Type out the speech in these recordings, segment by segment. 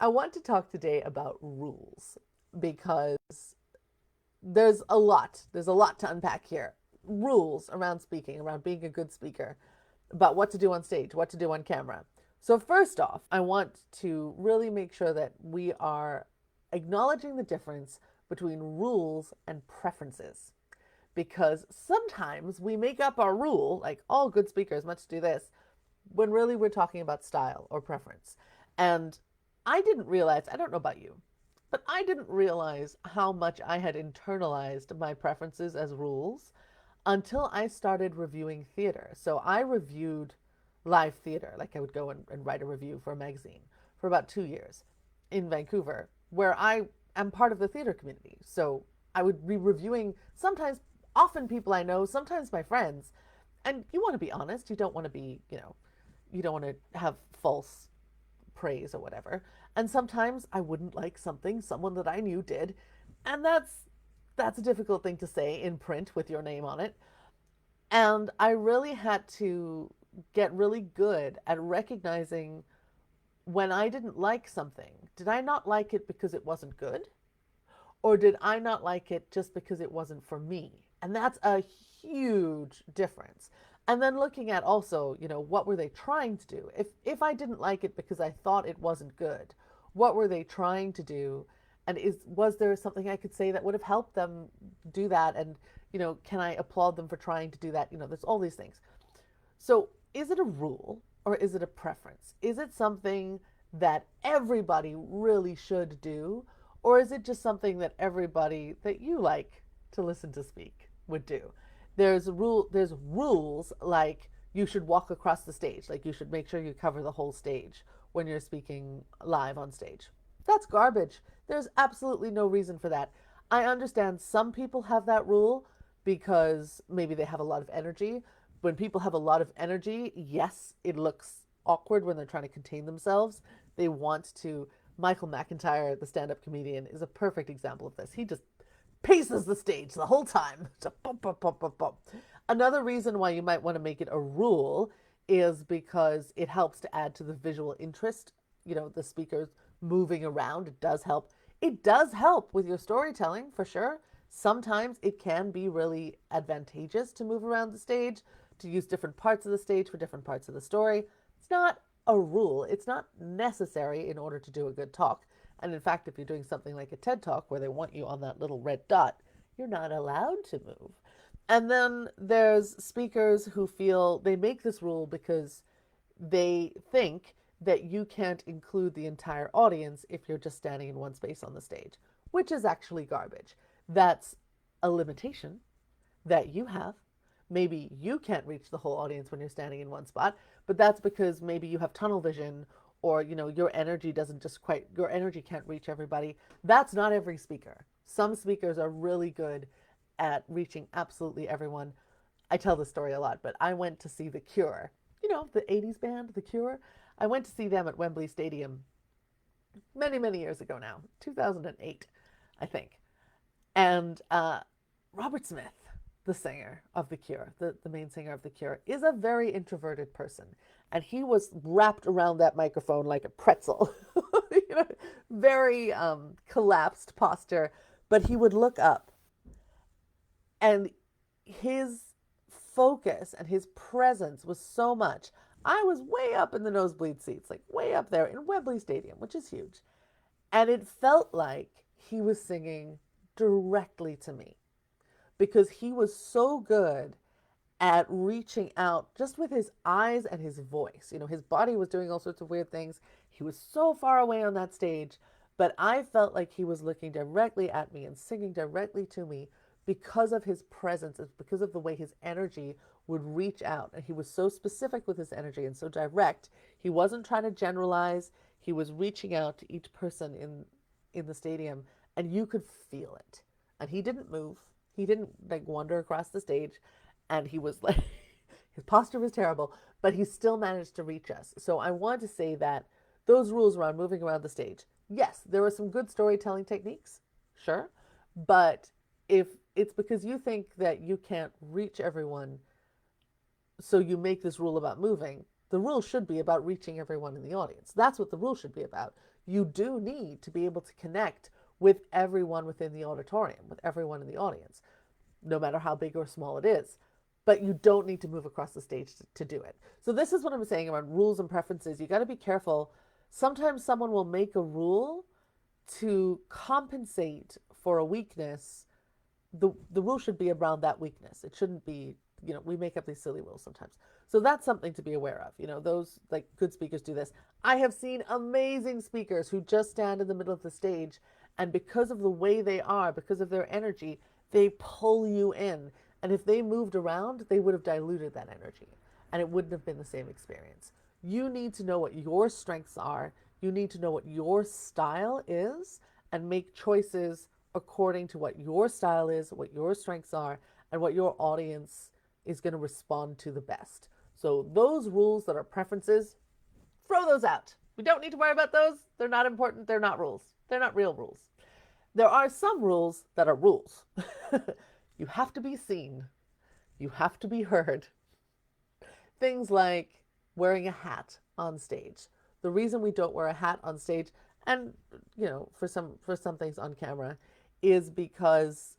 I want to talk today about rules because there's a lot to unpack here. Rules around speaking, around being a good speaker, about what to do on stage, what to do on camera. So, first off, I want to really make sure that we are acknowledging the difference between rules and preferences. Because sometimes we make up our rule, like all good speakers must do this, when really we're talking about style or preference. And I didn't realize, I don't know about you, but I didn't realize how much I had internalized my preferences as rules until I started reviewing theater. So I reviewed live theater, like I would go and write a review for a magazine for about 2 years in Vancouver, where I am part of the theater community. So I would be reviewing sometimes, often people I know, sometimes my friends. And you want to be honest. You don't want to be, you don't want to have false praise or whatever. And sometimes I wouldn't like something someone that I knew did, and that's a difficult thing to say in print with your name on it. And I really had to get really good at recognizing when I didn't like something. Did I not like it because it wasn't good? Or did I not like it just because it wasn't for me? And that's a huge difference. And then looking at also, what were they trying to do? If I didn't like it because I thought it wasn't good, what were they trying to do? And was there something I could say that would have helped them do that? And, can I applaud them for trying to do that? There's all these things. So is it a rule or is it a preference? Is it something that everybody really should do? Or is it just something that everybody that you like to listen to speak would do? There's rules like you should walk across the stage, like you should make sure you cover the whole stage when you're speaking live on stage. That's garbage. There's absolutely no reason for that. I understand some people have that rule because maybe they have a lot of energy. When people have a lot of energy, yes, it looks awkward when they're trying to contain themselves. They want to. Michael McIntyre, the stand up comedian, is a perfect example of this. He just paces the stage the whole time. Bump, bump, bump, bump, bump. Another reason why you might want to make it a rule is because it helps to add to the visual interest. The speakers moving around, it does help. It does help with your storytelling for sure. Sometimes it can be really advantageous to move around the stage, to use different parts of the stage for different parts of the story. It's not a rule. It's not necessary in order to do a good talk. And in fact, if you're doing something like a TED Talk where they want you on that little red dot, you're not allowed to move. And then there's speakers who feel they make this rule because they think that you can't include the entire audience if you're just standing in one space on the stage, which is actually garbage. That's a limitation that you have. Maybe you can't reach the whole audience when you're standing in one spot, but that's because maybe you have tunnel vision, or your energy doesn't just quite, your energy can't reach everybody. That's not every speaker. Some speakers are really good at reaching absolutely everyone. I tell this story a lot, but I went to see The Cure, the 80s band The Cure. I went to see them at Wembley Stadium many, many years ago now, 2008, I think. And Robert Smith, the singer of The Cure, the main singer of The Cure, is a very introverted person. And he was wrapped around that microphone like a pretzel, very collapsed posture. But he would look up, and his focus and his presence was so much. I was way up in the nosebleed seats, like way up there in Wembley Stadium, which is huge. And it felt like he was singing directly to me because he was so good at reaching out just with his eyes and his voice. His body was doing all sorts of weird things. He was so far away on that stage, but I felt like he was looking directly at me and singing directly to me because of his presence, because of the way his energy would reach out. And he was so specific with his energy and so direct. He wasn't trying to generalize. He was reaching out to each person in the stadium, and you could feel it. And he didn't move. He didn't like wander across the stage, and he was like his posture was terrible, but he still managed to reach us. So I want to say that those rules around moving around the stage, yes, there were some good storytelling techniques, sure, but if it's because you think that you can't reach everyone, so you make this rule about moving, the rule should be about reaching everyone in the audience. That's what the rule should be about. you do need to be able to connect with everyone within the auditorium, with everyone in the audience, no matter how big or small it is. But you don't need to move across the stage to do it. So this is what I'm saying around rules and preferences. You got to be careful. Sometimes someone will make a rule to compensate for a weakness. The rule should be around that weakness. It shouldn't be, we make up these silly rules sometimes. So that's something to be aware of. Those like good speakers do this. I have seen amazing speakers who just stand in the middle of the stage, and because of the way they are, because of their energy, they pull you in. And if they moved around, they would have diluted that energy and it wouldn't have been the same experience. You need to know what your strengths are. You need to know what your style is and make choices according to what your style is, what your strengths are, and what your audience is going to respond to the best. So those rules that are preferences, throw those out. We don't need to worry about those. They're not important. They're not rules. They're not real rules. There are some rules that are rules. You have to be seen. You have to be heard. Things like wearing a hat on stage. The reason we don't wear a hat on stage, and for some things on camera, is because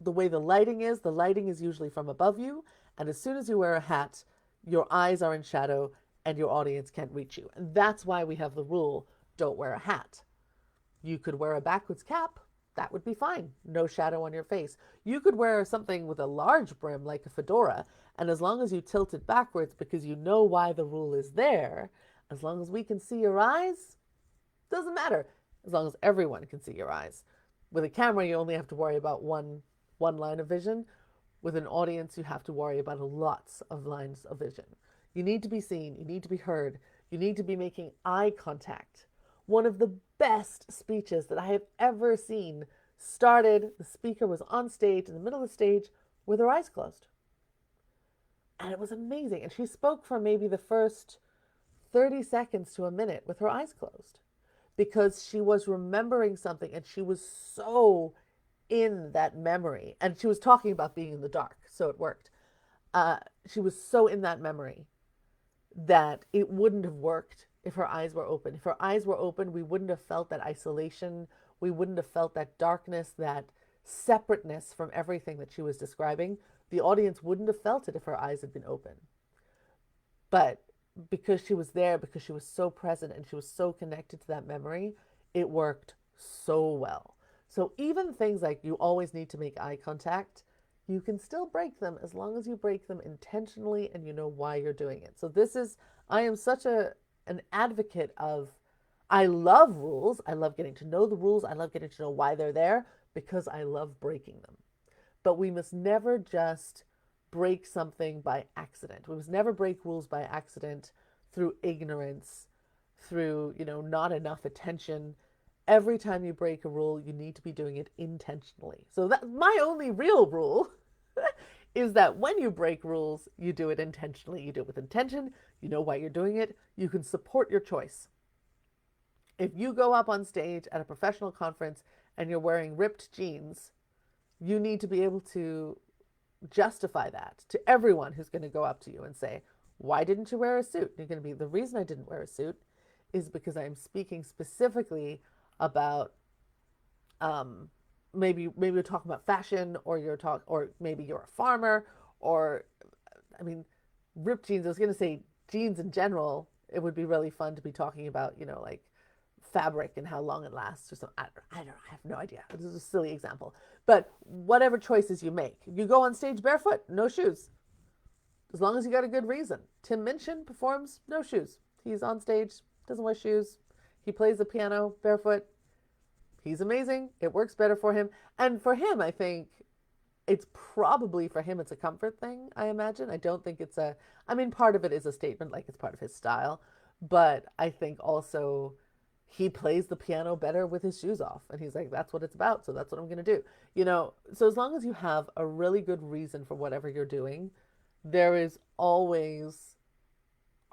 the way the lighting is usually from above you, and as soon as you wear a hat, your eyes are in shadow and your audience can't reach you. And that's why we have the rule, don't wear a hat. You could wear a backwards cap. That would be fine. No shadow on your face. You could wear something with a large brim like a fedora, and as long as you tilt it backwards because you know why the rule is there, as long as we can see your eyes, doesn't matter. As long as everyone can see your eyes. With a camera, you only have to worry about one line of vision. With an audience, you have to worry about lots of lines of vision. You need to be seen. You need to be heard. You need to be making eye contact. One of the best speeches that I have ever seen started, the speaker was on stage, in the middle of the stage, with her eyes closed. And it was amazing. And she spoke for maybe the first 30 seconds to a minute with her eyes closed because she was remembering something and she was so in that memory. And she was talking about being in the dark, so it worked. She was so in that memory that it wouldn't have worked if her eyes were open. If her eyes were open, we wouldn't have felt that isolation. We wouldn't have felt that darkness, that separateness from everything that she was describing. The audience wouldn't have felt it if her eyes had been open. But because she was there, because she was so present and she was so connected to that memory, it worked so well. So even things like you always need to make eye contact, you can still break them as long as you break them intentionally and you know why you're doing it. So I am such an advocate of, I love rules. I love getting to know the rules. I love getting to know why they're there because I love breaking them. But we must never just break something by accident. We must never break rules by accident through ignorance, through, not enough attention. Every time you break a rule, you need to be doing it intentionally. So that's my only real rule is that when you break rules, you do it intentionally. You do it with intention. You know why you're doing it. You can support your choice. If you go up on stage at a professional conference and you're wearing ripped jeans, you need to be able to justify that to everyone who's going to go up to you and say, why didn't you wear a suit? And you're going to be, the reason I didn't wear a suit is because I'm speaking specifically about maybe you're talking about fashion, or or maybe you're a farmer, or ripped jeans. I was going to say jeans in general. It would be really fun to be talking about, like fabric and how long it lasts or something. I don't know. I have no idea. This is a silly example. But whatever choices you make, you go on stage barefoot, no shoes. As long as you got a good reason. Tim Minchin performs, no shoes. He's on stage, doesn't wear shoes. He plays the piano barefoot. He's amazing. It works better for him. And for him, I think it's probably, for him, it's a comfort thing, I imagine. I don't think it's part of it is a statement, like it's part of his style. But I think also he plays the piano better with his shoes off. And he's like, that's what it's about. So that's what I'm going to do. So as long as you have a really good reason for whatever you're doing, there is always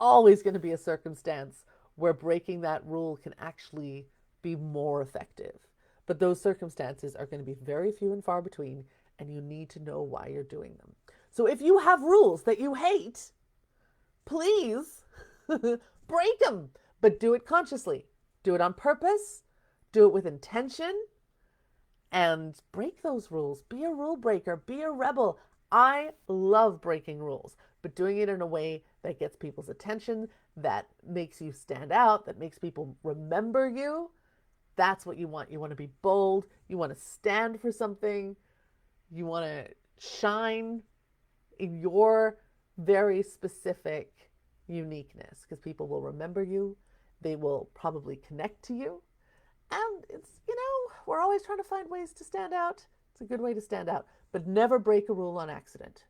going to be a circumstance where breaking that rule can actually be more effective. But those circumstances are going to be very few and far between, and you need to know why you're doing them. So if you have rules that you hate, please break them, but do it consciously. Do it on purpose, do it with intention, and break those rules. Be a rule breaker, be a rebel. I love breaking rules, but doing it in a way that gets people's attention, that makes you stand out, that makes people remember you. That's what you want. You want to be bold, you want to stand for something, you want to shine in your very specific uniqueness because people will remember you. They will probably connect to you. And we're always trying to find ways to stand out. It's a good way to stand out, but never break a rule on accident.